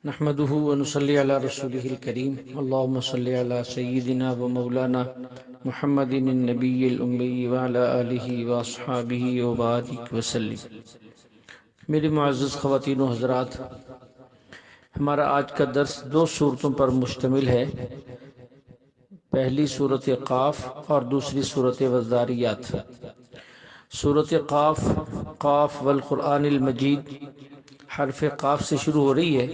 نحمده ونصلي على رسوله الكريم اللهم صل على سيدنا ومولانا محمد النبي الأمي وعلى آله وأصحابه وبارك وسلم۔ میری معزز خواتین و حضرات، ہمارا آج کا درس دو صورتوں پر مشتمل ہے۔ پہلی صورت قاف اور دوسری صورت والذاریات۔ صورت قاف، قاف والقرآن المجید، حرف قاف سے شروع ہو رہی ہے۔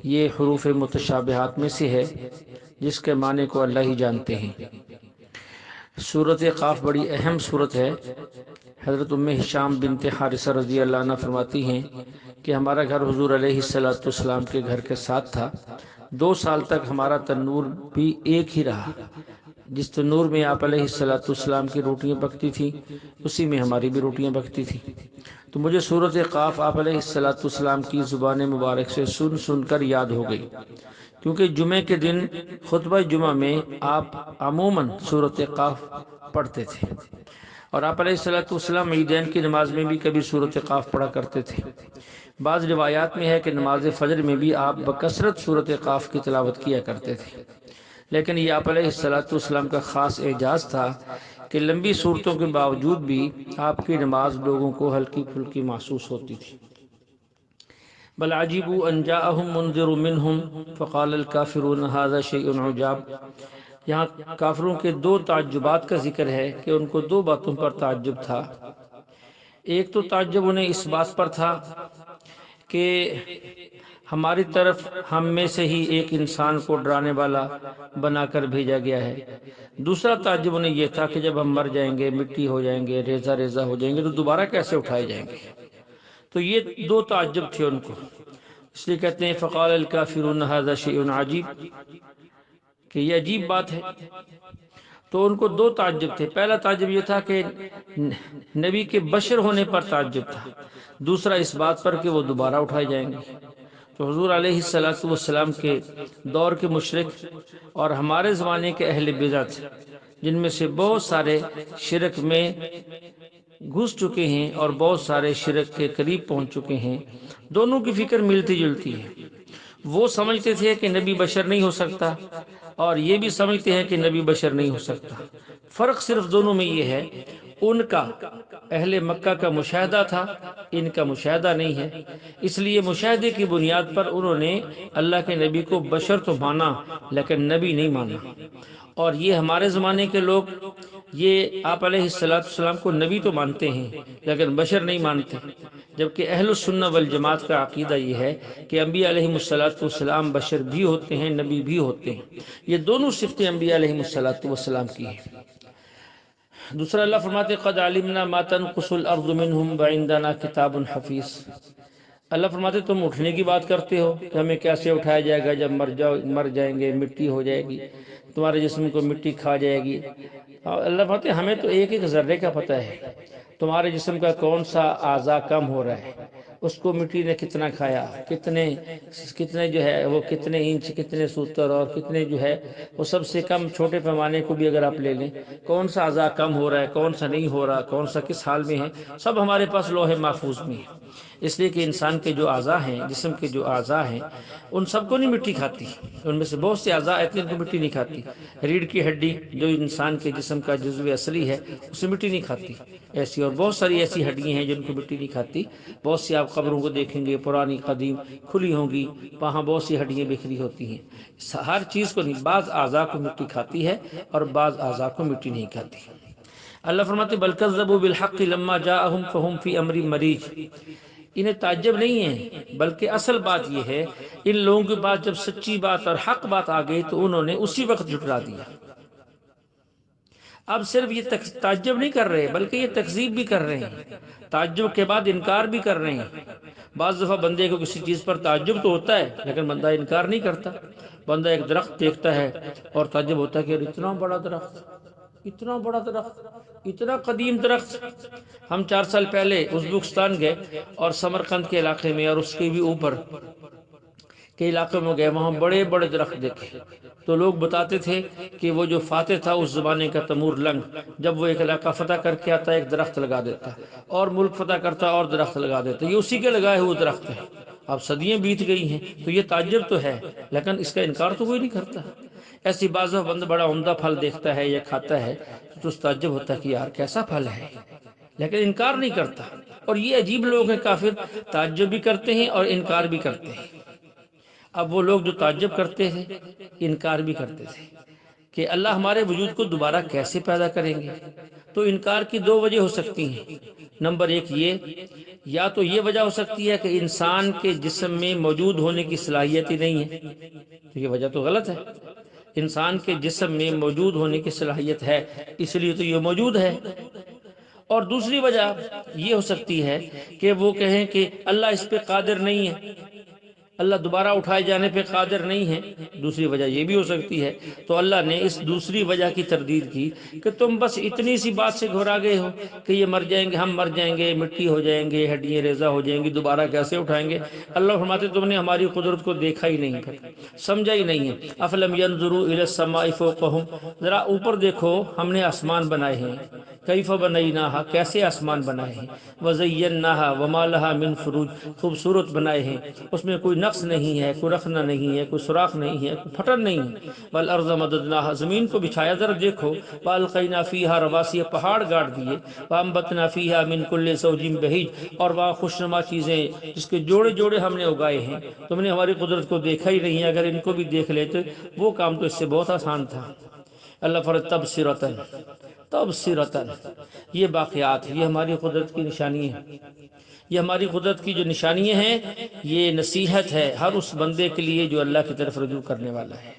یہ حروف متشابہات میں سے ہے جس کے معنی کو اللہ ہی جانتے ہیں۔ صورت قاف بڑی اہم صورت ہے۔ حضرت ام ہشام بنت حارثہ رضی اللہ عنہ فرماتی ہیں کہ ہمارا گھر حضور علیہ السلام کے گھر کے ساتھ تھا۔ 2 سال تک ہمارا تنور بھی ایک ہی رہا۔ جس تنور میں آپ علیہ السلام کی روٹیاں پکتی تھیں اسی میں ہماری بھی روٹیاں پکتی تھیں۔ تو مجھے صورت قاف آپ علیہ السلام کی زبان مبارک سے سن سن کر یاد ہو گئی، کیونکہ جمعے کے دن خطبہ جمعہ میں آپ عموماً صورت قاف پڑھتے تھے، اور آپ علیہ السلام عیدین کی نماز میں بھی کبھی صورت قاف پڑھا کرتے تھے۔ بعض روایات میں ہے کہ نماز فجر میں بھی آپ بکثرت صورت قاف کی تلاوت کیا کرتے تھے، لیکن یہ آپ علیہ السلام کا خاص اعجاز تھا کہ لمبی صورتوں کے باوجود بھی آپ کی نماز لوگوں کو ہلکی پھلکی محسوس ہوتی تھی۔ بل عجیبوا ان جاءهم منذر منهم فقال الكافرون هذا شيء عجاب۔ یہاں کافروں کے 2 تعجبات کا ذکر ہے کہ ان کو 2 باتوں پر تعجب تھا۔ ایک تو تعجب انہیں اس بات پر تھا کہ ہماری طرف ہم میں سے ہی ایک انسان کو ڈرانے والا بنا کر بھیجا گیا ہے۔ دوسرا تعجب انہیں یہ تھا کہ جب ہم مر جائیں گے، مٹی ہو جائیں گے، ریزہ ریزہ ہو جائیں گے، تو دوبارہ کیسے اٹھائے جائیں گے۔ تو یہ 2 تعجب تھے ان کو، اس لیے کہتے ہیں فقال الکافرون ھذا شیء عجیب، کہ یہ عجیب بات ہے۔ تو ان کو 2 تعجب تھے۔ پہلا تعجب یہ تھا کہ نبی کے بشر ہونے پر تعجب تھا، دوسرا اس بات پر کہ وہ دوبارہ اٹھائے جائیں گے۔ تو حضور علیہ السلام کے دور کے مشرک اور ہمارے زمانے کے اہل بدعت، جن میں سے بہت سارے شرک میں گھس چکے ہیں اور بہت سارے شرک کے قریب پہنچ چکے ہیں، دونوں کی فکر ملتی جلتی ہے۔ وہ سمجھتے تھے کہ نبی بشر نہیں ہو سکتا، اور یہ بھی سمجھتے ہیں کہ نبی بشر نہیں ہو سکتا۔ فرق صرف دونوں میں یہ ہے، ان کا اہل مکہ کا مشاہدہ تھا، ان کا مشاہدہ نہیں ہے۔ اس لیے مشاہدے کی بنیاد پر انہوں نے اللہ کے نبی کو بشر تو مانا لیکن نبی نہیں مانا۔ اور یہ ہمارے زمانے کے لوگ یہ آپ علیہ السلام کو نبی تو مانتے ہیں لیکن بشر نہیں مانتے، جبکہ اہل السنہ والجماعت کا عقیدہ یہ ہے کہ انبیاء علیہ السلام بشر بھی ہوتے ہیں، نبی بھی ہوتے ہیں۔ یہ دونوں صفتیں انبیاء علیہ السلام کی ہیں۔ دوسرا اللہ فرماتے قد علمنا ما تنقص الارض منهم وعندنا کتاب حفیظ۔ اللہ فرماتے تم اٹھنے کی بات کرتے ہو کہ ہمیں کیسے اٹھایا جائے گا جب مر جائیں گے، مٹی ہو جائے گی، تمہارے جسم کو مٹی کھا جائے گی۔ اللہ فرماتے ہمیں تو ایک ایک ذرے کا پتہ ہے، تمہارے جسم کا کون سا اعضاء کم ہو رہا ہے، اس کو مٹی نے کتنا کھایا، کتنے جو ہے وہ کتنے انچ، کتنے سوتر، اور کتنے جو ہے وہ سب سے کم چھوٹے پیمانے کو بھی اگر آپ لے لیں، کون سا اعضاء کم ہو رہا ہے، کون سا نہیں ہو رہا، کون سا کس حال میں ہے، سب ہمارے پاس لوح محفوظ میں ہے۔ اس لیے کہ انسان کے جو اعضاء ہیں، جسم کے جو اعضاء ہیں، ان سب کو نہیں مٹی کھاتی، ان میں سے بہت سے اعضاء ایسے ہیں کو مٹی نہیں کھاتی۔ ریڑھ کی ہڈی جو انسان کے جسم کا جزو اصلی ہے اسے مٹی نہیں کھاتی، ایسی اور بہت ساری ایسی ہڈیاں ہیں جن کو مٹی نہیں کھاتی۔ بہت سی آپ قبروں کو دیکھیں گے پرانی قدیم کھلی ہوں گی، وہاں بہت سی ہڈیاں بکھری ہوتی ہیں۔ ہر چیز کو نہیں، بعض اعضاء کو مٹی کھاتی ہے اور بعض اعضاء کو مٹی نہیں کھاتی۔ اللہ فرماتے بل کذبوا بالحق لما جاءهم فهم في امر مریج۔ انہیں تعجب نہیں ہے، بلکہ اصل بات یہ ہے ان لوگوں کے پاس جب سچی بات اور حق بات آ گئی تو انہوں نے اسی وقت جھٹلا دیا۔ اب صرف یہ تعجب نہیں کر رہے بلکہ یہ تکذیب بھی کر رہے ہیں، تعجب کے بعد انکار بھی کر رہے ہیں۔ بعض دفعہ بندے کو کسی چیز پر تعجب تو ہوتا ہے لیکن بندہ انکار نہیں کرتا۔ بندہ ایک درخت دیکھتا ہے اور تعجب ہوتا ہے کہ اتنا بڑا درخت، اتنا بڑا درخت، اتنا قدیم درخت۔ ہم 4 سال پہلے ازبکستان گئے اور سمرقند کے علاقے میں اور اس کے بھی اوپر کے علاقے میں گئے، وہاں بڑے بڑے درخت دیکھے۔ تو لوگ بتاتے تھے کہ وہ جو فاتح تھا اس زمانے کا تیمور لنگ، جب وہ ایک علاقہ فتح کر کے آتا ایک درخت لگا دیتا، اور ملک فتح کرتا اور درخت لگا دیتا، یہ اسی کے لگائے ہوئے درخت ہے۔ اب صدیاں بیت گئی ہیں تو یہ تعجب تو ہے، لیکن اس کا انکار تو کوئی نہیں کرتا۔ ایسی بعض بندہ بڑا عمدہ پھل دیکھتا ہے یا کھاتا ہے تو اس تعجب ہوتا ہے کہ یار کیسا پھل ہے، لیکن انکار نہیں کرتا۔ اور یہ عجیب لوگ ہیں کافر، تعجب بھی کرتے ہیں اور انکار بھی کرتے ہیں۔ اب وہ لوگ جو تعجب کرتے تھے، انکار بھی کرتے تھے کہ اللہ ہمارے وجود کو دوبارہ کیسے پیدا کریں گے، تو انکار کی دو وجہ ہو سکتی ہیں۔ نمبر ایک یہ، یا تو یہ وجہ ہو سکتی ہے کہ انسان کے جسم میں موجود ہونے کی صلاحیت ہی نہیں ہے، تو یہ وجہ تو غلط ہے۔ انسان کے جسم میں موجود ہونے کی صلاحیت ہے، اس لیے تو یہ موجود ہے۔ اور دوسری وجہ یہ ہو سکتی ہے کہ وہ کہیں کہ اللہ اس پہ قادر نہیں ہے، اللہ دوبارہ اٹھائے جانے پہ قادر نہیں ہے، دوسری وجہ یہ بھی ہو سکتی ہے۔ تو اللہ نے اس دوسری وجہ کی تردید کی کہ تم بس اتنی سی بات سے گھبرا گئے ہو کہ یہ مر جائیں گے، ہم مر جائیں گے، مٹی ہو جائیں گے، ہڈیاں ریزہ ہو جائیں گی، دوبارہ کیسے اٹھائیں گے؟ اللہ فرماتے تم نے ہماری قدرت کو دیکھا ہی نہیں، پھر سمجھا ہی نہیں ہے۔ افلم ينظروا الى السماء فوقهم، ذرا اوپر دیکھو، ہم نے آسمان بنائے ہیں، کیف بنیناہا، کیسے آسمان بنائے ہیں، وزیناہا وما لہا من فروج، خوبصورت بنائے ہیں، اس میں کوئی نقص نہیں ہے، کوئی رخنہ نہیں ہے، کوئی سوراخ نہیں ہے، کوئی پھٹن نہیں ہے۔ والارض مددناہا، زمین کو بچھایا، ذرا دیکھو، والقینا فیہا رواسی، پہاڑ گاڑ دیے، وانبتنا فیہا من کل زوج بہیج، اور وہاں خوشنما چیزیں جس کے جوڑے جوڑے ہم نے اگائے ہیں۔ تم نے ہماری قدرت کو دیکھا ہی نہیں ہے، اگر ان کو بھی دیکھ لیتے وہ کام تو اس سے بہت آسان تھا۔ اللہ فرماتا تبصرۃ، تبصرۃ، یہ باقیات، یہ ہماری قدرت کی نشانی ہے، یہ ہماری قدرت کی جو نشانیاں ہیں، یہ نصیحت ہے ہر اس بندے کے لیے جو اللہ کی طرف رجوع کرنے والا ہے،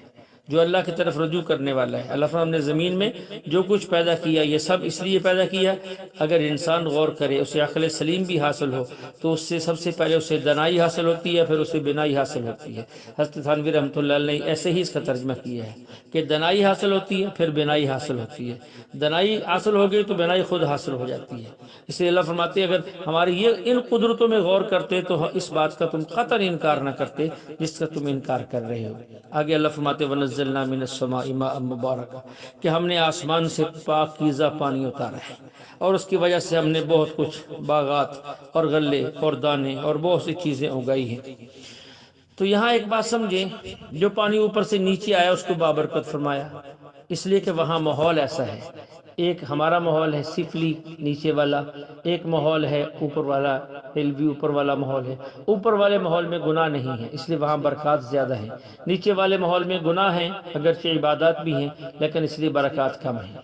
جو اللہ کی طرف رجوع کرنے والا ہے۔ اللہ فرماتا نے زمین میں جو کچھ پیدا کیا یہ سب اس لیے پیدا کیا، اگر انسان غور کرے، اسے عقل سلیم بھی حاصل ہو تو اس سے سب سے پہلے اسے دانائی حاصل ہوتی ہے، پھر اسے بینائی حاصل ہوتی ہے۔ حضرت تھانوی رحمۃ اللہ علیہ نے ایسے ہی اس کا ترجمہ کیا ہے کہ دانائی حاصل ہوتی ہے، پھر بینائی حاصل ہوتی ہے، دانائی حاصل ہو گئی تو بینائی خود حاصل ہو جاتی ہے۔ اس لیے اللہ فرماتے ہیں اگر ہماری یہ ان قدرتوں میں غور کرتے تو اس بات کا تم قطعاً انکار نہ کرتے جس کا تم انکار کر رہے ہو۔ آگے اللہ فرماتے وَنَزَّلْنَا مِنَ السَّمَاءِ مَاءً مُبَارَكًا، کہ ہم نے آسمان سے پاکیزہ پانی اتارا ہے، اور اس کی وجہ سے ہم نے بہت کچھ باغات اور غلے اور دانے اور بہت سی چیزیں اگائی ہیں۔ تو یہاں ایک بات سمجھیں، جو پانی اوپر سے نیچے آیا اس کو بابرکت فرمایا، اس لیے کہ وہاں ماحول ایسا ہے، ایک ہمارا ماحول ہے سفلی نیچے والا، ایک ماحول ہے اوپر والا علوی اوپر والا ماحول ہے۔ اوپر والے ماحول میں گناہ نہیں ہے، اس لیے وہاں برکات زیادہ ہیں۔ نیچے والے ماحول میں گناہ ہیں، اگرچہ عبادات بھی ہیں، لیکن اس لیے برکات کم ہیں۔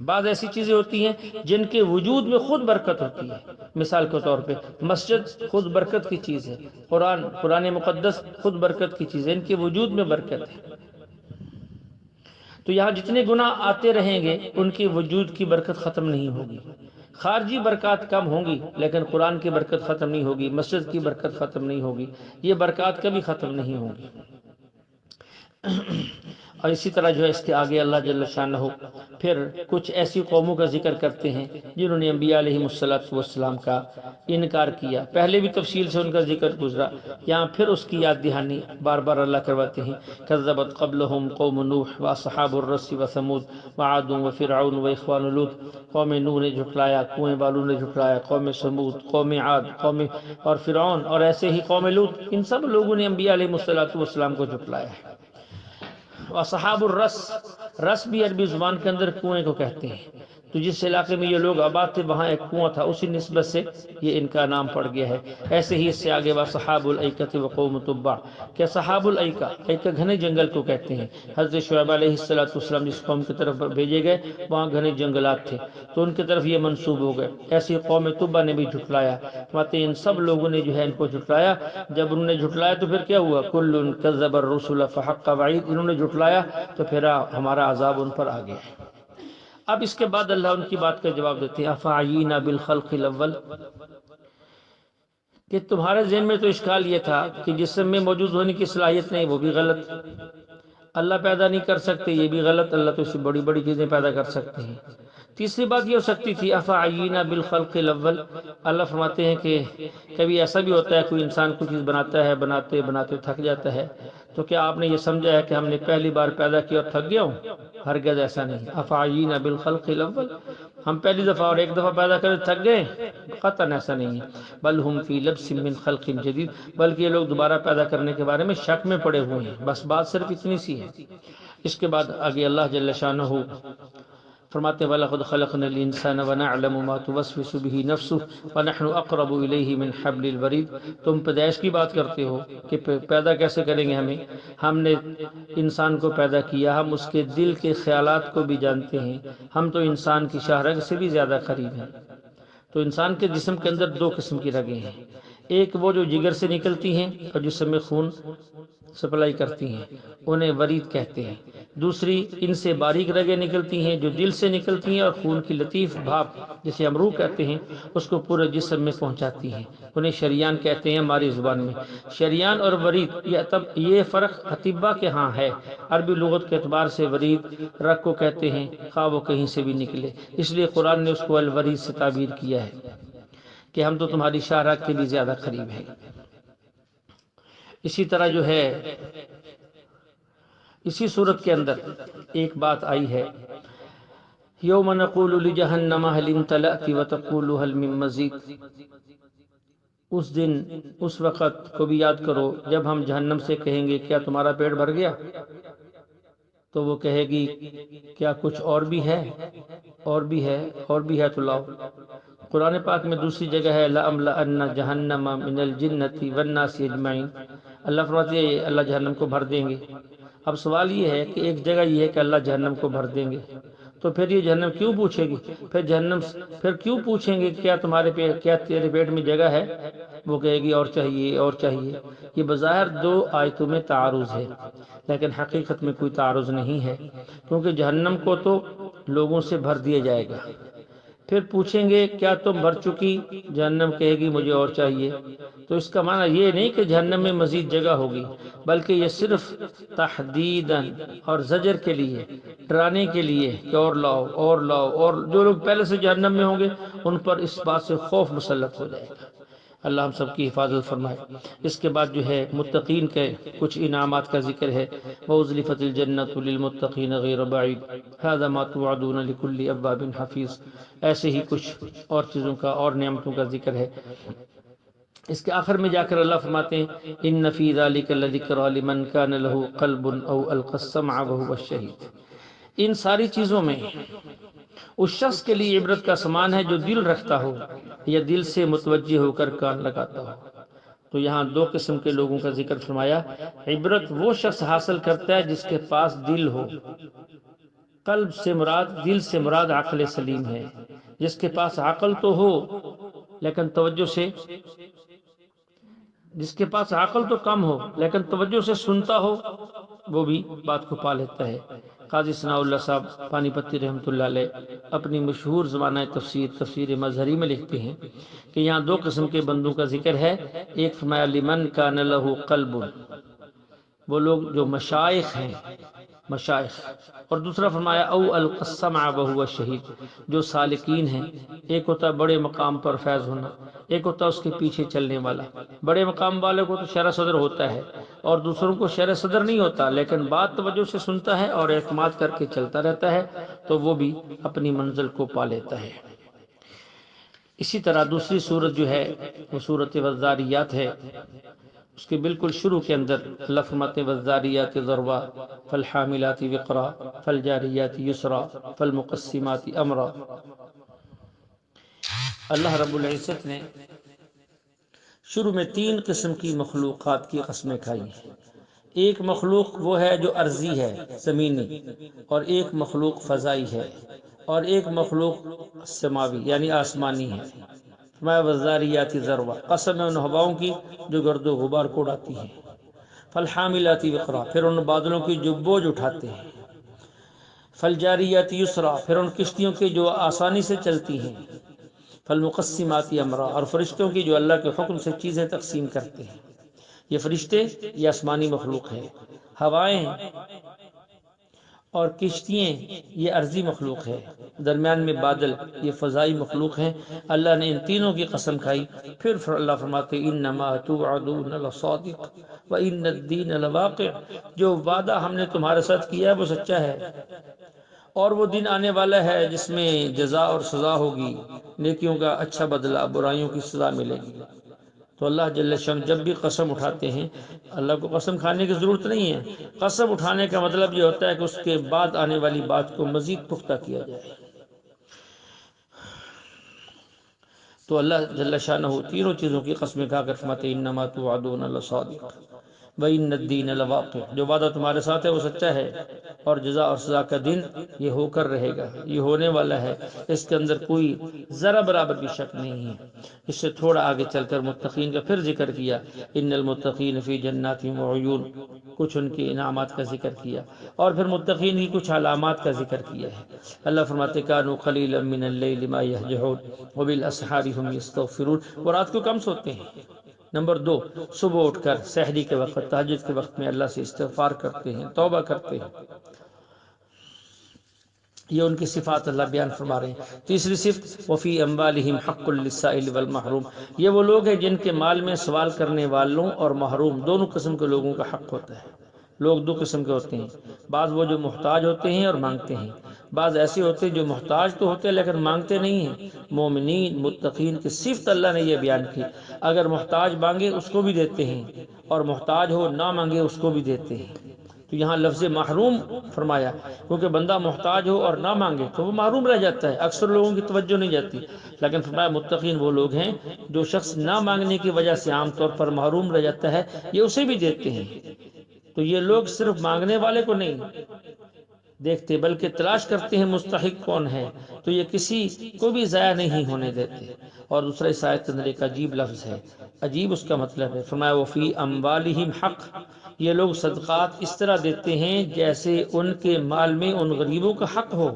بعض ایسی چیزیں ہوتی ہیں جن کے وجود میں خود برکت ہوتی ہے، مثال کے طور پہ مسجد خود برکت کی چیز ہے، قرآن مقدس خود برکت کی چیز ہے، ان کے وجود میں برکت ہے۔ تو یہاں جتنے گناہ آتے رہیں گے ان کی وجود کی برکت ختم نہیں ہوگی۔ خارجی برکات کم ہوں گی لیکن قرآن کی برکت ختم نہیں ہوگی، مسجد کی برکت ختم نہیں ہوگی، یہ برکات کبھی ختم نہیں ہوں گی۔ اور اسی طرح جو ہے اس کے آگے اللہ جل شانہ پھر کچھ ایسی قوموں کا ذکر کرتے ہیں جنہوں نے انبیاء علیہ السلام کا انکار کیا، پہلے بھی تفصیل سے ان کا ذکر گزرا، یہاں پھر اس کی یاد دہانی بار بار اللہ کرواتے ہیں۔ کذبت قبلہم قوم نوح واصحاب الرس وثمود وعاد وفرعون واخوان لوط، قوم نوح نے جھٹلایا، کنویں والوں نے جھٹلایا، قوم سمود، قوم عاد، قوم اور فرعون، اور ایسے ہی قوم لوط، ان سب لوگوں نے انبیاء علیہ السلام کو جھٹلایا ہے۔ اصحاب الرس، رس بھی عربی زبان کے اندر کنویں کو کہتے ہیں، تو جس علاقے میں یہ لوگ آباد تھے وہاں ایک کنواں تھا، اسی نسبت سے یہ ان کا نام پڑ گیا ہے۔ ایسے ہی اس سے آگے صحاب الایکۃ وقوم تبع، کہ صحاب الایکہ، ایکہ گھنے جنگل کو کہتے ہیں۔ حضرت شعیب علیہ السلام جس قوم کی طرف بھیجے گئے وہاں گھنے جنگلات تھے تو ان کی طرف یہ منسوب ہو گئے۔ ایسی قوم تبع نے بھی جھٹلایا، ماتے ان سب لوگوں نے جو ہے ان کو جھٹلایا۔ جب انہوں نے جھٹلایا تو پھر کیا ہوا؟ کل کذب الرسل فحق وعید، انہوں نے جھٹلایا تو پھر ہمارا عذاب ان پر آ گیا۔ اب اس کے بعد اللہ ان کی بات کا جواب دیتے ہیں، افعینا بالخلق الاول، کہ تمہارے ذہن میں تو اشکال یہ تھا کہ جسم میں موجود ہونے کی صلاحیت نہیں، وہ بھی غلط، اللہ پیدا نہیں کر سکتے، یہ بھی غلط، اللہ تو اس سے بڑی بڑی چیزیں پیدا کر سکتے ہیں۔ تیسری بات یہ ہو سکتی تھی افعینا بالخلق الاول، اللہ فرماتے ہیں کہ کبھی ایسا بھی ہوتا ہے کوئی انسان کوئی چیز بناتا ہے، بناتے بناتے تھک جاتا ہے، تو کیا آپ نے یہ سمجھا ہے کہ ہم نے پہلی بار پیدا کیا اور تھک گیا ہوں؟ ہرگز ایسا نہیں۔ افعینا بالخلق الاول ہم پہلی دفعہ اور ایک دفعہ پیدا کرے تھک گئے؟ قطعاً ایسا نہیں ہے، بل ہم فی لبس من خلق جدید، بلکہ یہ لوگ دوبارہ پیدا کرنے کے بارے میں شک میں پڑے ہوئے ہیں، بس بات صرف اتنی سی ہے۔ اس کے بعد آگے اللہ جل شانہ فرماتے ہیں وَلَقَدْ خَلَقْنَا الْإِنسَانَ وَنَعْلَمُ مَا تُوَسْوِسُ بِهِ نَفْسُهُ وَنَحْنُ أَقْرَبُ إِلَيْهِ مِنْ حَبْلِ الْوَرِيدِ۔ تم پیدائش کی بات کرتے ہو کہ پیدا کیسے کریں گے ہمیں، ہم نے انسان کو پیدا کیا، ہم اس کے دل کے خیالات کو بھی جانتے ہیں، ہم تو انسان کی شاہ رگ سے بھی زیادہ قریب ہیں۔ تو انسان کے جسم کے اندر دو قسم کی رگیں ہیں، ایک وہ جو جگر سے نکلتی ہیں اور جسم میں خون سپلائی کرتی ہیں، انہیں ورید کہتے ہیں۔ دوسری ان سے باریک رگیں نکلتی ہیں جو دل سے نکلتی ہیں اور خون کی لطیف بھاپ جسے امرو کہتے ہیں اس کو پورے جسم میں پہنچاتی ہیں، انہیں شریان کہتے ہیں ہماری زبان میں۔ شریان اور ورید یہ فرق اطباء کے ہاں ہے، عربی لغت کے اعتبار سے ورید رگ کو کہتے ہیں خواہ وہ کہیں سے بھی نکلے، اس لیے قرآن نے اس کو الورید سے تعبیر کیا ہے کہ ہم تو تمہاری شاہ رگ کے بھی زیادہ قریب ہیں۔ اسی طرح جو ہے اسی صورت کے اندر ایک بات آئی ہے یوم نقول لجہنم هل امتلأت وتقول هل من مزید، اس دن اس وقت کو بھی یاد کرو جب ہم جہنم سے کہیں گے کیا تمہارا پیٹ بھر گیا، تو وہ کہے گی کیا کچھ اور بھی ہے، اور بھی ہے، اور بھی ہے تو لاؤ۔ قرآن پاک میں دوسری جگہ ہے لَأَمْلَأَنَّ جَهَنَّمَ مِنَ الْجِنَّةِ وَالنَّاسِ أَجْمَعِينَ، اللہ فرماتے ہیں اللہ جہنم کو بھر دیں گے۔ اب سوال یہ ہے کہ ایک جگہ یہ ہے کہ اللہ جہنم کو بھر دیں گے، تو پھر یہ جہنم کیوں پوچھے گی، پھر کیوں پوچھیں گے کیا تیرے پیٹ میں جگہ ہے، وہ کہے گی اور چاہیے اور چاہیے۔ یہ بظاہر دو آیتوں میں تعارض ہے، لیکن حقیقت میں کوئی تعارض نہیں ہے، کیونکہ جہنم کو تو لوگوں سے بھر دیا جائے گا۔ پھر پوچھیں گے کیا تم بھر چکی، جہنم کہے گی مجھے اور چاہیے۔ تو اس کا معنی یہ نہیں کہ جہنم میں مزید جگہ ہوگی، بلکہ یہ صرف تحدیداً اور زجر کے لیے، ڈرانے کے لیے کہ اور لاؤ اور لاؤ، اور جو لوگ پہلے سے جہنم میں ہوں گے ان پر اس بات سے خوف مسلط ہو جائے گا۔ اللہ ہم سب کی حفاظت فرمائے۔ اس کے بعد جو ہے متقین کے کچھ انعامات کا ذکر ہے وَأُزْلِفَتِ الْجَنَّةُ لِلْمُتَّقِينَ غَيْرَ بَعِيدٍ هَذَا مَا تُوعَدُونَ لِكُلِّ أَوَّابٍ حَفِيظٍ، ایسے ہی کچھ اور چیزوں کا اور نعمتوں کا ذکر ہے۔ اس کے آخر میں جا کر اللہ فرماتے ہیں ان فی ذلک لذکری لمن کان لہ قلب او القی السمع وهو الشہید، ان ساری چیزوں میں اس شخص کے لیے عبرت کا سامان ہے جو دل رکھتا ہو یا دل سے متوجہ ہو کر کان لگاتا ہو۔ تو یہاں دو قسم کے لوگوں کا ذکر فرمایا، عبرت وہ شخص حاصل کرتا ہے جس کے پاس دل ہو، قلب سے مراد، دل سے مراد عقل سلیم ہے، جس کے پاس عقل تو ہو لیکن توجہ سے، جس کے پاس عقل تو کم ہو لیکن توجہ سے سنتا ہو، وہ بھی بات کو پا لیتا ہے۔ قاضی ثناء اللہ صاحب پانی پتی رحمۃ اللہ علیہ اپنی مشہور زمانہ تفسیر مظہری میں لکھتے ہیں کہ یہاں دو قسم کے بندوں کا ذکر ہے، ایک فرمایا لمن کان لہ قلب، وہ لوگ جو مشائخ ہیں، مشائخ، اور دوسرا فرمایا او القی السمع وهو شہید، جو سالکین ہیں۔ ایک ہوتا ہے بڑے مقام پر فیض ہونا، ایک ہوتا ہے اس کے پیچھے چلنے والا۔ بڑے مقام والے کو تو شرح صدر ہوتا ہے اور دوسروں کو شرح صدر نہیں ہوتا، لیکن بات توجہ سے سنتا ہے اور اعتماد کر کے چلتا رہتا ہے، تو وہ بھی اپنی منزل کو پا لیتا ہے۔ اسی طرح دوسری صورت جو ہے وہ صورت والذاریات ہے، اس کے بالکل شروع کے اندر اللہ فرماتے ہیں والذاریات ذروا فالحاملات وقرا فالجاریات یسرا فالمقسمات امرا۔ اللہ رب العزت نے شروع میں تین قسم کی مخلوقات کی قسمیں کھائی ہیں۔ ایک مخلوق وہ ہے جو ارضی ہے، زمینی، اور ایک مخلوق فضائی ہے، اور ایک مخلوق سماوی یعنی آسمانی ہے۔ فرمایا والذاریات ذروا، قسم ہے ان ہواؤں کی جو گرد و غبار کو اڑاتی ہیں، فالحاملات وقرا، پھر ان بادلوں کی جو بوجھ اٹھاتے ہیں، فالجاریات یسرا، پھر ان کشتیوں کی جو آسانی سے چلتی ہیں، فالمقسمات امرا، اور فرشتوں کی جو اللہ کے حکم سے چیزیں تقسیم کرتے ہیں۔ یہ فرشتے یہ آسمانی مخلوق ہے، ہوائیں اور کشتیاں یہ ارضی مخلوق ہے، درمیان میں بادل یہ فضائی مخلوق ہیں۔ اللہ نے ان تینوں کی قسم کھائی، پھر اللہ فرماتے انما توعدون لصادق وان الدین لواقع، جو وعدہ ہم نے تمہارے ساتھ کیا ہے وہ سچا ہے، اور وہ دن آنے والا ہے جس میں جزا اور سزا ہوگی، نیکیوں کا اچھا بدلہ، برائیوں کی سزا ملے گی۔ تو اللہ جل شان جب بھی قسم اٹھاتے ہیں، اللہ کو قسم کھانے کی ضرورت نہیں ہے، قسم اٹھانے کا مطلب یہ ہوتا ہے کہ اس کے بعد آنے والی بات کو مزید پختہ کیا جائے۔ تو اللہ جل شانہ تینوں چیزوں کی قسمیں کھا کر فرماتے ہیں انما توعدون لصادق وان الدین لواقع، جو وعدہ تمہارے ساتھ ہے وہ سچا ہے، اور جزا اور سزا کا دن یہ ہو کر رہے گا، یہ ہونے والا ہے، اس کے اندر کوئی ذرا برابر بھی شک نہیں ہے۔ اس سے تھوڑا آگے چل کر متقین کا پھر ذکر کیا، ان المتقین فی جنات وعیون، کچھ ان کے انعامات کا ذکر کیا، اور پھر متقین کی کچھ علامات کا ذکر کیا ہے۔ اللہ فرماتے کانوا قلیلا من اللیل ما یہجعون وبالاسحار هم یستغفرون، وہ رات کو کم سوتے ہیں۔ نمبر 2، صبح اٹھ کر سحری کے وقت، تہجد کے وقت میں اللہ سے استغفار کرتے ہیں، توبہ کرتے ہیں۔ یہ ان کی صفات اللہ بیان فرما رہے ہیں۔ تیسری صفت وفی اموالہم حق للسائل والمحروم، یہ وہ لوگ ہیں جن کے مال میں سوال کرنے والوں اور محروم دونوں قسم کے لوگوں کا حق ہوتا ہے۔ لوگ دو قسم کے ہوتے ہیں، بعض وہ جو محتاج ہوتے ہیں اور مانگتے ہیں، بعض ایسے ہوتے ہیں جو محتاج تو ہوتے ہیں لیکن مانگتے نہیں ہیں۔ مومنین متقین کی صفت اللہ نے یہ بیان کی، اگر محتاج مانگے اس کو بھی دیتے ہیں، اور محتاج ہو نہ مانگے اس کو بھی دیتے ہیں۔ تو یہاں لفظ محروم فرمایا، کیونکہ بندہ محتاج ہو اور نہ مانگے تو وہ محروم رہ جاتا ہے، اکثر لوگوں کی توجہ نہیں جاتی، لیکن فرمایا متقین وہ لوگ ہیں جو شخص نہ مانگنے کی وجہ سے عام طور پر محروم رہ جاتا ہے، یہ اسے بھی دیتے ہیں۔ تو یہ لوگ صرف مانگنے والے کو نہیں دیکھتے بلکہ تلاش کرتے ہیں مستحق کون ہے، تو یہ کسی کو بھی ضائع نہیں ہونے دیتے۔ اور دوسرا اس آیت کے اندر ایک عجیب لفظ ہے، عجیب اس کا مطلب ہے، فرمایا وفی اموالہم حق، یہ لوگ صدقات اس طرح دیتے ہیں جیسے ان کے مال میں ان غریبوں کا حق ہو،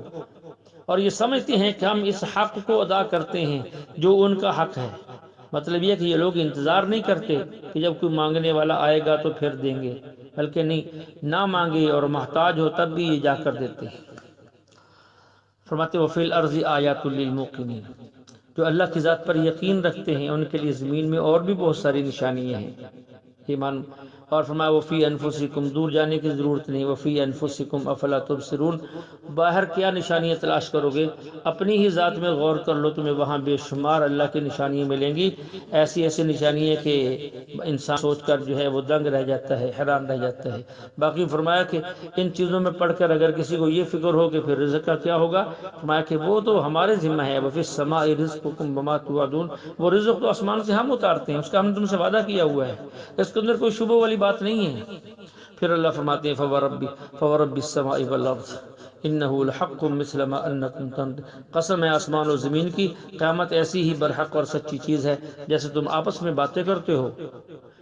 اور یہ سمجھتے ہیں کہ ہم اس حق کو ادا کرتے ہیں جو ان کا حق ہے۔ مطلب یہ کہ یہ لوگ انتظار نہیں کرتے کہ جب کوئی مانگنے والا آئے گا تو پھر دیں گے، بلکہ نہیں، نہ مانگے اور محتاج ہو تب بھی یہ جا کر دیتے ہیں۔ فرماتے وفی الارض آیات للموقنین، جو اللہ کی ذات پر یقین رکھتے ہیں ان کے لیے زمین میں اور بھی بہت ساری نشانیاں ہیں، ایمان۔ اور فرمایا وفی انفسکم، دور جانے کی ضرورت نہیں، وفی انفسکم افلا تبصرون، باہر کیا نشانیاں تلاش کرو گے، اپنی ہی ذات میں غور کر لو، تمہیں وہاں بے شمار اللہ کی نشانیاں ملیں گی، ایسی ایسی نشانیاں کہ انسان سوچ کر جو ہے وہ دنگ رہ جاتا ہے، حیران رہ جاتا ہے۔ باقی فرمایا کہ ان چیزوں میں پڑھ کر اگر کسی کو یہ فکر ہو کہ پھر رزق کا کیا ہوگا، فرمایا کہ وہ تو ہمارے ذمہ ہے، وفی السماء رزقکم وما توعدون، وہ رزق تو آسمان سے ہم اتارتے ہیں، اس کا ہم نے تم سے وعدہ کیا ہوا ہے، اس کے اندر کوئی شبہ والی بات نہیں ہے۔ پھر اللہ فرماتے ہیں فورب السماء والارض انہ لحق مثل ما انکم تنطقون، قسم ہے آسمان و زمین کی، قیامت ایسی ہی برحق اور سچی چیز ہے جیسے تم آپس میں باتیں کرتے ہو،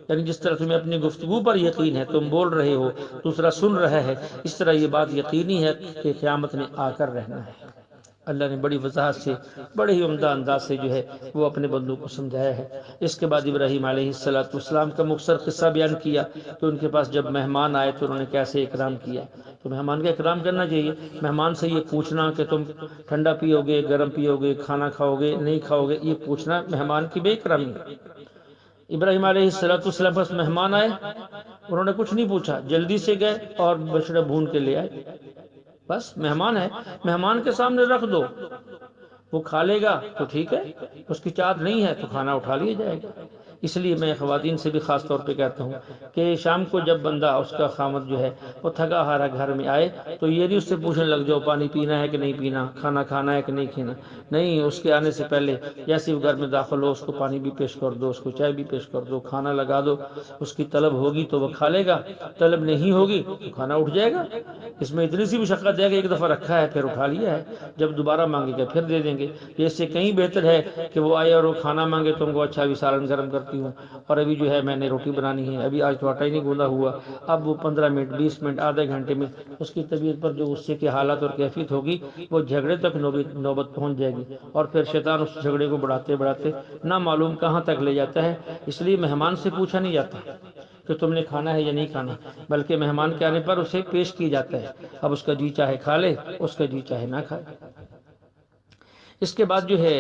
یعنی جس طرح تمہیں اپنی گفتگو پر یقین ہے، تم بول رہے ہو دوسرا سن رہا ہے، اس طرح یہ بات یقینی ہے کہ قیامت نے آ کر رہنا ہے۔ اللہ نے بڑی وضاحت سے، بڑے ہی عمدہ انداز سے جو ہے وہ اپنے بندوں کو سمجھایا ہے۔ اس کے بعد ابراہیم علیہ السلام کا مختصر قصہ بیان کیا کہ ان کے پاس جب مہمان آئے تو انہوں نے کیسے اکرام کیا۔ تو مہمان کا اکرام کرنا چاہیے، مہمان سے یہ پوچھنا کہ تم ٹھنڈا پیو گے، گرم پیو گے، کھانا کھاؤ گے نہیں کھاؤ گے، یہ پوچھنا مہمان کی بے اکرامی۔ ابراہیم علیہ السلام پاس مہمان آئے، انہوں نے کچھ نہیں پوچھا، جلدی سے گئے اور بچڑا بھون کے لے آئے۔ بس مہمان ہے، مہمان کے سامنے رکھ دو، وہ کھا لے گا تو ٹھیک ہے، اس کی چاہت نہیں ہے تو کھانا اٹھا لیا جائے گا۔ اس لیے میں خواتین سے بھی خاص طور پہ کہتا ہوں کہ شام کو جب بندہ اس کا خامد جو ہے وہ تھکا ہارا گھر میں آئے تو یہ نہیں اس سے پوچھنے لگ جاؤ پانی پینا ہے کہ نہیں پینا، کھانا کھانا ہے کہ نہیں کھانا، نہیں، اس کے آنے سے پہلے جیسے وہ گھر میں داخل ہو اس کو پانی بھی پیش کر دو، اس کو چائے بھی پیش کر دو، کھانا لگا دو، اس کی طلب ہوگی تو وہ کھا لے گا، طلب نہیں ہوگی تو کھانا اٹھ جائے گا۔ اس میں اتنی سی مشقت ہے کہ ایک دفعہ رکھا ہے پھر اٹھا لیا ہے، جب دوبارہ مانگے گا پھر دے دیں گے۔ یہ اس سے کہیں بہتر ہے کہ وہ آئے اور وہ کھانا مانگے تم کو اچھا ابھی سالن گرم کرتی ہوں اور ابھی جو ہے میں نے روٹی بنانی ہے، ابھی آج تو آٹا ہی نہیں گوندا ہوا، اب وہ 15 منٹ 20 منٹ آدھے گھنٹے میں اس کی طبیعت پر جو غصے کی حالت اور کیفیت ہوگی وہ جھگڑے تک نوبت پہنچ جائے گی، اور پھر شیطان اس جھگڑے کو بڑھاتے بڑھاتے نہ معلوم کہاں تک لے جاتا ہے۔ اس لیے مہمان سے پوچھا نہیں جاتا کہ تم نے کھانا ہے یا نہیں کھانا، بلکہ مہمان کے آنے پر اسے پیش کی جاتا ہے، اب اس کا جی چاہے کھا لے، اس کا جی چاہے نہ کھائے۔ اس کے بعد جو ہے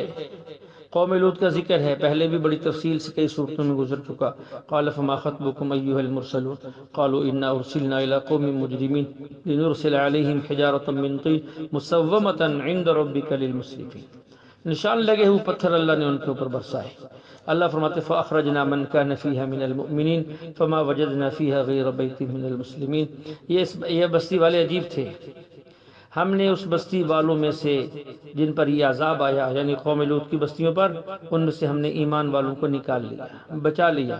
قوم لوط کا ذکر ہے، پہلے بھی بڑی تفصیل سے کئی صورتوں میں گزر چکا۔ قال فما خطبكم ایھا المرسلون قالوا انا ارسلنا الى قوم مجرمين لنرسل عليهم حجارة من طين مسومة عند ربك للمسرفين۔ نشان لگے ہوئے پتھر اللہ نے ان کے اوپر برسائے۔ اللہ فرماتے فاخرجنا من كان فيها من المؤمنين فما وجدنا فيها غير بيت من المسلمين۔ یہ بستی والے عجیب تھے، ہم نے اس بستی والوں میں سے جن پر یہ عذاب آیا، یعنی قوم لوط کی بستیوں پر، ان میں سے ہم نے ایمان والوں کو نکال لیا، بچا لیا۔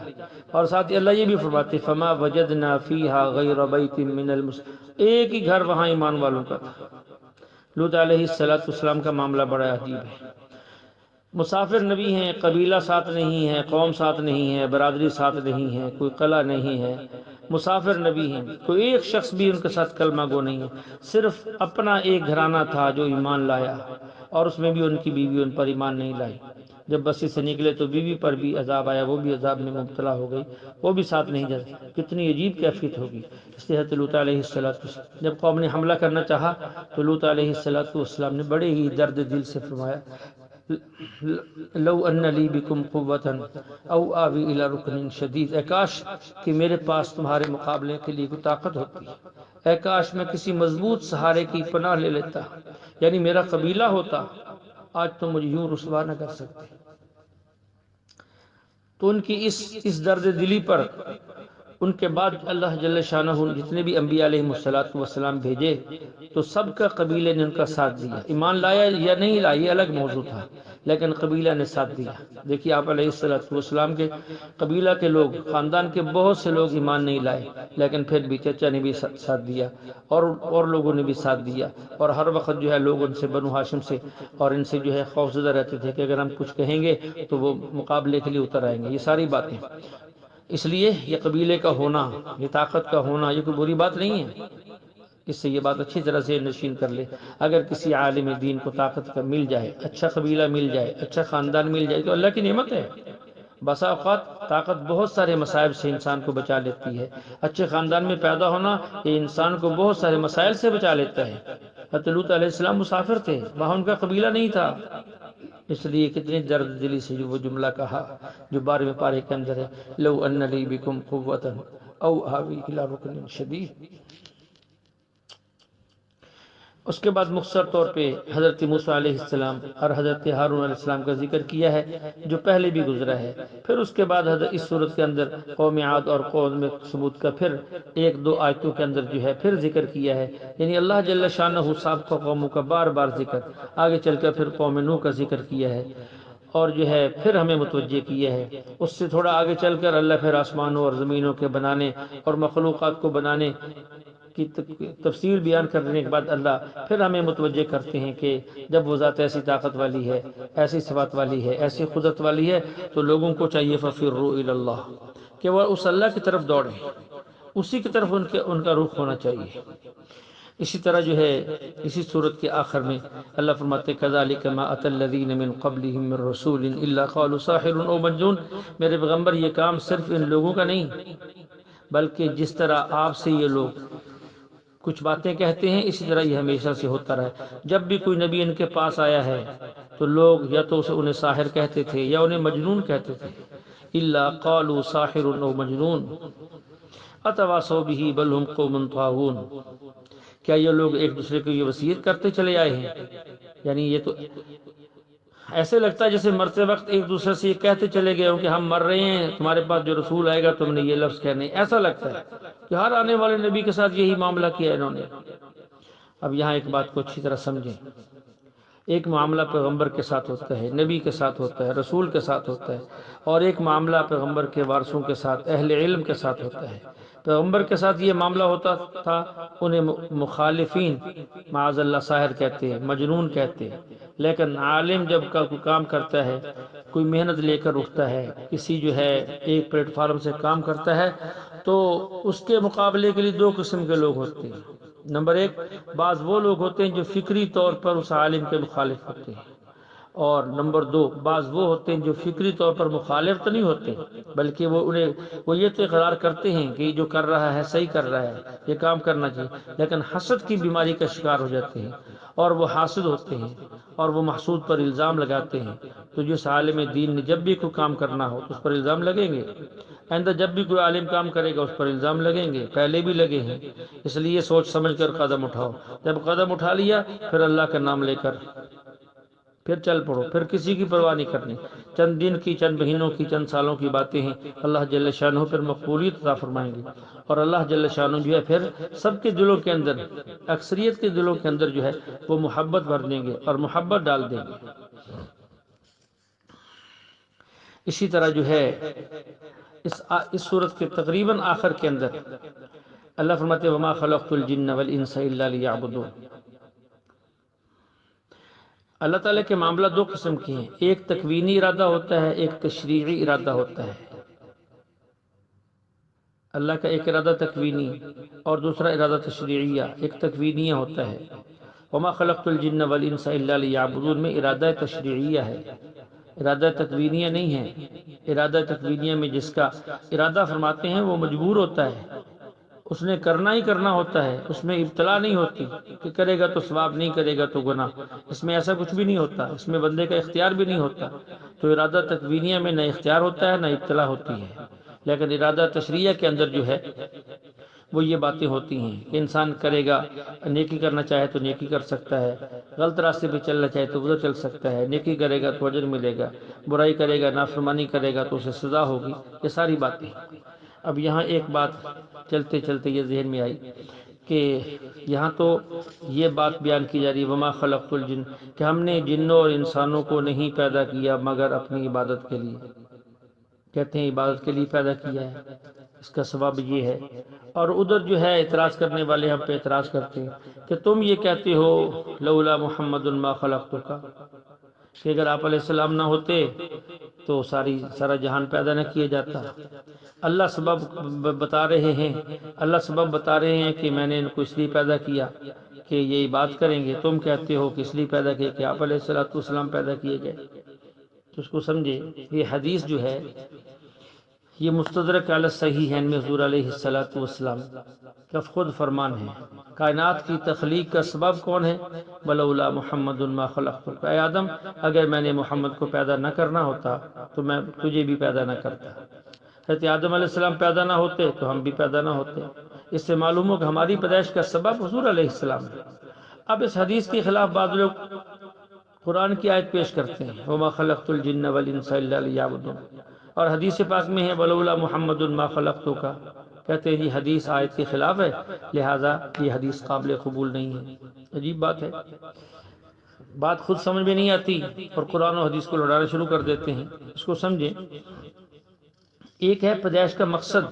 اور ساتھ ہی اللہ یہ بھی فرماتے فما وجدنا فيها غير بيت من المسلمين، ایک ہی گھر وہاں ایمان والوں کا تھا۔ لوط علیہ السلام کا معاملہ بڑا عجیب ہے۔ مسافر نبی ہیں، قبیلہ ساتھ نہیں ہے، قوم ساتھ نہیں ہے، برادری ساتھ نہیں ہے، کوئی قلعہ نہیں ہے، مسافر نبی ہیں، کوئی ایک شخص بھی ان کے ساتھ کلمہ گو نہیں ہے، صرف اپنا ایک گھرانہ تھا جو ایمان لایا، اور اس میں بھی ان کی بیوی ان پر ایمان نہیں لائی۔ جب بستی سے نکلے تو بیوی پر بھی عذاب آیا، وہ بھی عذاب میں مبتلا ہو گئی، وہ بھی ساتھ نہیں جاتی۔ کتنی عجیب کیفیت ہوگی۔ اس لیے حضرت لوط علیہ السلام جب قوم نے حملہ کرنا چاہا تو لوط علیہ السلام نے بڑے ہی درد دل سے فرمایا لو ان لی بکم قوۃ او آوی الی رکن شدید، اے کاش کہ میرے پاس تمہارے مقابلے کے لیے کوئی طاقت ہوتی، اے کاش میں کسی مضبوط سہارے کی پناہ لے لیتا، یعنی میرا قبیلہ ہوتا، آج تم مجھے یوں رسوا نہ کر سکتے۔ تو ان کی اس درد دلی پر ان کے بعد اللہ جل شانہ جتنے بھی انبیاء علیہ السلام بھیجے تو سب کا قبیلے نے ان کا ساتھ دیا۔ ایمان لایا یا نہیں لایا یہ الگ موضوع تھا، لیکن قبیلہ نے ساتھ دیا۔ دیکھیے آپ علیہ السلام کے قبیلہ کے لوگ، خاندان کے بہت سے لوگ ایمان نہیں لائے، لیکن پھر بھی چچا نے بھی ساتھ دیا اور لوگوں نے بھی ساتھ دیا، اور ہر وقت جو ہے لوگ ان سے بنو ہاشم سے اور ان سے جو ہے خوفزدہ رہتے تھے کہ اگر ہم کچھ کہیں گے تو وہ مقابلے کے لیے اتر آئیں گے۔ یہ ساری باتیں، اس لیے یہ قبیلے کا ہونا، یہ طاقت کا ہونا، یہ کوئی بری بات نہیں ہے۔ اس سے یہ بات اچھی طرح سے نشین کر لے، اگر کسی عالم دین کو طاقت کا مل جائے، اچھا قبیلہ مل جائے، اچھا خاندان مل جائے تو اللہ کی نعمت ہے۔ بسا اوقات طاقت بہت سارے مصائب سے انسان کو بچا لیتی ہے۔ اچھے خاندان میں پیدا ہونا یہ انسان کو بہت سارے مسائل سے بچا لیتا ہے۔ حضرت لوط علیہ السلام مسافر تھے، وہاں ان کا قبیلہ نہیں تھا، اس لیے کتنی درد دلی سے وہ جملہ کہا جو 12ویں پارے کے اندر ہے لو ان لی بکم قوۃ او آوی الی رکن شدید۔ اس کے بعد مختصر طور پہ حضرت موسیٰ علیہ السلام اور حضرت ہارون علیہ السلام کا ذکر کیا ہے جو پہلے بھی گزرا ہے۔ پھر اس کے بعد اس صورت کے اندر قوم عاد اور قوم ثمود کا پھر ایک دو آیتوں کے اندر جو ہے پھر ذکر کیا ہے، یعنی اللہ جل شانہ سابقہ قوموں کا بار بار ذکر، آگے چل کر پھر قوم نوح کا ذکر کیا ہے، اور جو ہے پھر ہمیں متوجہ کیا ہے۔ اس سے تھوڑا آگے چل کر اللہ پھر آسمانوں اور زمینوں کے بنانے اور مخلوقات کو بنانے کی تفصیل بیان کرنے کے بعد اللہ پھر ہمیں متوجہ کرتے ہیں کہ جب وہ ذات ایسی طاقت والی ہے، ایسی صفات والی ہے، ایسی قدرت والی ہے تو لوگوں کو چاہیے ففروا الی اللہ کہ وہ اس اللہ کی طرف دوڑیں، اسی کی طرف ان کا رخ ہونا چاہیے۔ اسی طرح جو ہے اسی صورت کے آخر میں اللہ فرماتے کذالک ما اتی الذین من قبلہم من رسول الا قالوا ساحر او مجنون، میرے پیغمبر یہ کام صرف ان لوگوں کا نہیں بلکہ جس طرح آپ سے یہ لوگ کچھ باتیں کہتے ہیں اسی طرح یہ ہمیشہ سے ہوتا رہا ہے۔ جب بھی کوئی نبی ان کے پاس آیا ہے تو لوگ یا تو انہیں ساحر کہتے تھے یا انہیں مجنون کہتے تھے۔ الا قالوا ساحر او مجنون اتواصوا به بل هم قوم طاغون، کیا یہ لوگ ایک دوسرے کو یہ وصیت کرتے چلے آئے ہیں؟ یعنی یہ تو ایسے لگتا ہے جیسے مرتے وقت ایک دوسرے سے یہ کہتے چلے گئے ہوں کہ ہم مر رہے ہیں، تمہارے پاس جو رسول آئے گا تم نے یہ لفظ کہنے، ایسا لگتا ہے کہ ہر آنے والے نبی کے ساتھ یہی معاملہ کیا انہوں نے۔ اب یہاں ایک بات کو اچھی طرح سمجھیں، ایک معاملہ پیغمبر کے ساتھ ہوتا ہے، نبی کے ساتھ ہوتا ہے، رسول کے ساتھ ہوتا ہے، اور ایک معاملہ پیغمبر کے وارثوں کے ساتھ، اہل علم کے ساتھ ہوتا ہے۔ پیغمبر کے ساتھ یہ معاملہ ہوتا تھا، انہیں مخالفین معاذ اللہ ساحر کہتے ہیں، مجنون کہتے ہیں، لیکن عالم جب کوئی کام کرتا ہے، کوئی محنت لے کر اٹھتا ہے، کسی جو ہے ایک پلیٹ فارم سے کام کرتا ہے تو اس کے مقابلے کے لیے دو قسم کے لوگ ہوتے ہیں۔ نمبر ایک، بعض وہ لوگ ہوتے ہیں جو فکری طور پر اس عالم کے مخالف ہوتے ہیں، اور نمبر دو، بعض وہ ہوتے ہیں جو فکری طور پر مخالف تو نہیں ہوتے، بلکہ وہ یہ تو اقرار کرتے ہیں کہ جو کر رہا ہے صحیح کر رہا ہے، یہ کام کرنا چاہیے، لیکن حسد کی بیماری کا شکار ہو جاتے ہیں اور وہ حاسد ہوتے ہیں اور وہ محسود پر الزام لگاتے ہیں۔ تو جس عالم دین نے جب بھی کوئی کام کرنا ہو تو اس پر الزام لگیں گے، آئندہ جب بھی کوئی عالم کام کرے گا اس پر الزام لگیں گے، پہلے بھی لگے ہیں۔ اس لیے سوچ سمجھ کر قدم اٹھاؤ، جب قدم اٹھا لیا پھر اللہ کا نام لے کر پھر چل پڑو، پھر کسی کی پرواہ نہیں کرنی۔ چند دن کی، چند مہینوں کی، چند سالوں کی باتیں ہیں، اللہ جل شانہ پھر مقبولیت عطا فرمائیں گے، اور اللہ جل شانہ جو ہے پھر سب کے دلوں کے اندر، اکثریت کے دلوں کے اندر جو ہے وہ محبت بھر دیں گے اور محبت ڈال دیں گے۔ اسی طرح جو ہے اس صورت کے تقریباً آخر کے اندر اللہ فرماتے ہیں وما خلقت الجن والانس الا لیعبدون۔ اللہ تعالیٰ کے معاملہ دو قسم کے ہیں، ایک تکوینی ارادہ ہوتا ہے، ایک تشریعی ارادہ ہوتا ہے۔ اللہ کا ایک ارادہ تکوینی اور دوسرا ارادہ تشریعیہ، ایک تکوینیہ ہوتا ہے۔ وما خلقت الجن والانس الا لیعبدون میں ارادہ تشریعیہ ہے، ارادہ تکوینیہ نہیں ہے۔ ارادہ تکوینیہ میں جس کا ارادہ فرماتے ہیں وہ مجبور ہوتا ہے، اس نے کرنا ہی کرنا ہوتا ہے، اس میں ابتلا نہیں ہوتی کہ کرے گا تو ثواب، نہیں کرے گا تو گناہ، اس میں ایسا کچھ بھی نہیں ہوتا، اس میں بندے کا اختیار بھی نہیں ہوتا۔ تو ارادہ تکوینیہ میں نہ اختیار ہوتا ہے نہ ابتلا ہوتی ہے، لیکن ارادہ تشریعیہ کے اندر جو ہے وہ یہ باتیں ہوتی ہیں کہ انسان کرے گا، نیکی کرنا چاہے تو نیکی کر سکتا ہے، غلط راستے پہ چلنا چاہے تو ادھر چل سکتا ہے، نیکی کرے گا تو اجر ملے گا، برائی کرے گا، نافرمانی کرے گا تو اسے سزا ہوگی، یہ ساری باتیں۔ اب یہاں ایک بات چلتے چلتے یہ ذہن میں آئی کہ یہاں تو یہ بات بیان کی جا رہی ہے وما خلقت الجن، کہ ہم نے جنوں اور انسانوں کو نہیں پیدا کیا مگر اپنی عبادت کے لیے۔ کہتے ہیں عبادت کے لیے پیدا کیا ہے، اس کا سبب یہ ہے۔ اور ادھر جو ہے اعتراض کرنے والے ہم پہ اعتراض کرتے ہیں کہ تم یہ کہتے ہو لولا محمد ما خلقتک، کہ اگر آپ علیہ السلام نہ ہوتے تو سارا جہان پیدا نہ کیا جاتا۔ اللہ سبب بتا رہے ہیں، اللہ سبب بتا رہے ہیں کہ میں نے ان کو اس لیے پیدا کیا کہ یہ بات کریں گے، تم کہتے ہو کہ اس لیے پیدا کیا کہ آپ علیہ السلام پیدا کیے گئے۔ تو اس کو سمجھے، یہ حدیث جو ہے یہ مستدرک علی الصحیحین میں حضور علیہ السلام کا خود فرمان ہے۔ کائنات کی تخلیق کا سبب کون ہے؟ ولولا محمد ما خلقتک، اے آدم اگر میں نے محمد کو پیدا نہ کرنا ہوتا تو میں تجھے بھی پیدا نہ کرتا۔ حضرت آدم علیہ السلام پیدا نہ ہوتے تو ہم بھی پیدا نہ ہوتے۔ اس سے معلوم ہو کہ ہماری پیدائش کا سبب حضور علیہ السلام ہے۔ اب اس حدیث کے خلاف بعض لوگ قرآن کی آیت پیش کرتے ہیں وما خلقت الجن والانس الا لیعبدون، اور حدیث پاک میں ہے ولولا محمد ما خلقتک، کہتے ہیں جی حدیث آیت کے خلاف ہے لہذا یہ حدیث قابل قبول نہیں ہے۔ عجیب بات ہے، بات خود سمجھ میں نہیں آتی اور قرآن و حدیث کو لڑانا شروع کر دیتے ہیں۔ اس کو سمجھیں، ایک ہے پیدائش کا مقصد،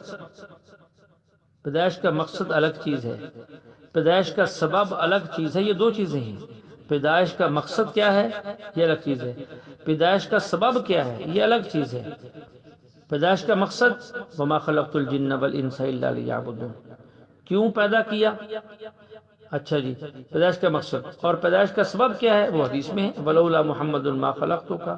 پیدائش کا مقصد الگ چیز ہے، پیدائش کا سبب الگ چیز ہے، یہ دو چیزیں ہیں۔ پیدائش کا مقصد کیا ہے یہ الگ چیز ہے، پیدائش کا سبب کیا ہے یہ الگ چیز ہے۔ پیدائش کا مقصد وما خلقت الجن والانس الا لیعبدون، کیوں پیدا کیا؟ اچھا جی، پیدائش کا مقصد، اور پیدائش کا سبب کیا ہے وہ حدیث میں ہے ولولا محمد ما خلقتک،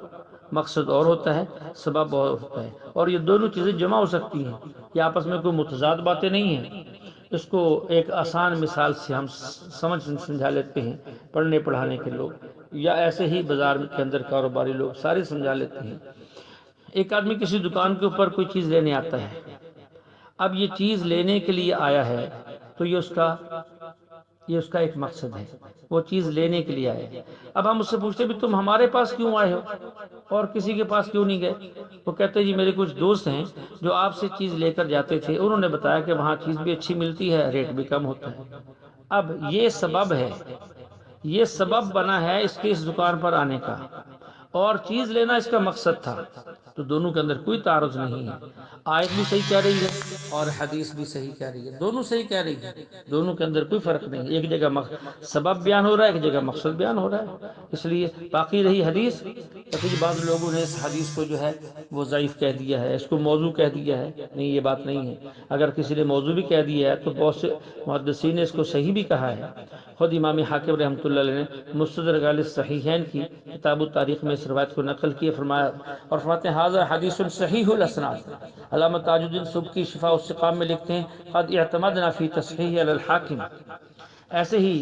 مقصد اور ہوتا ہے سبب اور ہوتا ہے، اور یہ دونوں چیزیں جمع ہو سکتی ہیں، یہ آپس میں کوئی متضاد باتیں نہیں ہیں۔ اس کو ایک آسان مثال سے ہم سمجھا لیتے ہیں، پڑھنے پڑھانے کے لوگ یا ایسے ہی بازار کے اندر کاروباری لوگ سارے سمجھا لیتے ہیں۔ ایک آدمی کسی دکان کے اوپر کوئی چیز لینے آتا ہے، اب یہ چیز لینے کے لیے آیا ہے تو یہ اس کا ایک مقصد ہے، وہ چیز لینے کے لیے آیا ہے۔ اب ہم اس سے پوچھتے بھی تم ہمارے پاس کیوں آئے ہو اور کسی کے پاس کیوں نہیں گئے؟ وہ کہتے ہیں جی میرے کچھ دوست ہیں جو آپ سے چیز لے کر جاتے تھے، انہوں نے بتایا کہ وہاں چیز بھی اچھی ملتی ہے، ریٹ بھی کم ہوتا ہے۔ اب یہ سبب ہے، یہ سبب بنا ہے اس کے اس دکان پر آنے کا، اور چیز لینا اس کا مقصد تھا، تو دونوں کے اندر کوئی تعارض نہیں ہے۔ آیت بھی صحیح کہہ رہی ہے اور حدیث بھی صحیح کہہ رہی ہے، دونوں صحیح کہہ رہی ہے، دونوں کے اندر کوئی فرق نہیں ہے۔ ایک جگہ سبب بیان ہو رہا ہے، ایک جگہ مقصد بیان ہو رہا ہے۔ اس لیے باقی رہی حدیث کہتے کہ بعض لوگوں نے اس حدیث کو جو ہے وہ ضعیف کہہ دیا ہے، اس کو موضوع کہہ دیا ہے۔ نہیں، یہ بات نہیں ہے۔ اگر کسی نے موضوع بھی کہہ دیا ہے تو بہت سے محدثین نے اس کو صحیح بھی کہا ہے۔ خود امام حاکم رحمۃ اللہ علیہ نے مستدرک علی الصحیحین کی کتاب التاریخ میں اس روایت کو نقل کیے، فرمایا اور فرماتے ہیں ھذا حدیث صحیح الاسناد۔ علامہ تاج الدین سبکی شفاء السقام میں لکھتے ہیں قد اعتمدنا فی تصحیح علی الحاکم۔ ایسے ہی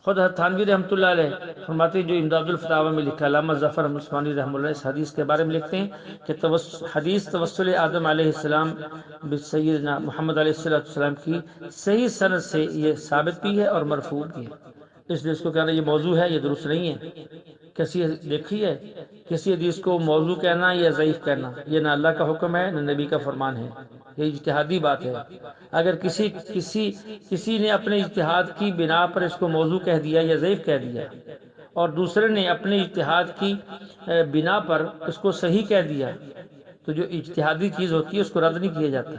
خود تھانوی رحمۃ اللہ علیہ فرماتے ہیں، جو امداد الفتاوی میں لکھا، علامہ ظفر عثمانی رحمۃ اللہ اس حدیث کے بارے میں لکھتے ہیں کہ حدیث توسل آدم علیہ السلام بسیدنا محمد علیہ السلام کی صحیح سند سے یہ ثابت بھی ہے اور مرفوع بھی ہے۔ اس لیے اس کو کہنا یہ موضوع ہے، یہ درست نہیں ہے۔ کسی دیکھی ہے کسی حدیث کو موضوع کہنا یا ضعیف کہنا، یہ نہ اللہ کا حکم ہے نہ نبی کا فرمان ہے، یہ اجتہادی بات ہے۔ اگر کسی نے اپنے اجتہاد کی بنا پر اس کو موضوع کہہ دیا یا ضعیف کہہ دیا، اور دوسرے نے اپنے اجتہاد کی بنا پر اس کو صحیح کہہ دیا، تو جو اجتہادی چیز ہوتی ہے اس کو رد نہیں کیا جاتا۔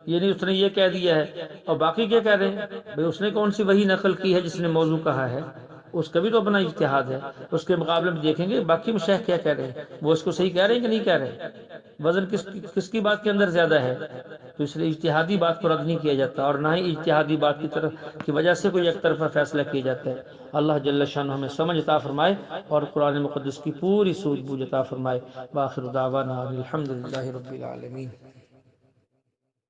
یہ نہیں اس نے یہ کہہ دیا ہے اور باقی کیا کہہ رہے ہیں، بھئی اس نے کون سی وحی نقل کی ہے جس نے موضوع کہا ہے، اس کا بھی تو اپنا اجتہاد ہے۔ اس کے مقابلے میں دیکھیں گے باقی مشائخ کیا کہہ رہے ہیں، وہ اس کو صحیح کہہ رہے ہیں کہ نہیں کہہ رہے، وزن کس کی بات کے اندر زیادہ ہے۔ تو اس لیے اجتہادی بات کو رد نہیں کیا جاتا، اور نہ ہی اجتہادی بات کی وجہ سے کوئی ایک طرفہ فیصلہ کیا جاتا ہے۔ اللہ جل شانہ ہمیں سمجھ عطا فرمائے اور قرآن مقدس کی پوری سوجھ بوجھ عطا فرمائے۔ وآخر دعوانا الحمدللہ رب العالمین۔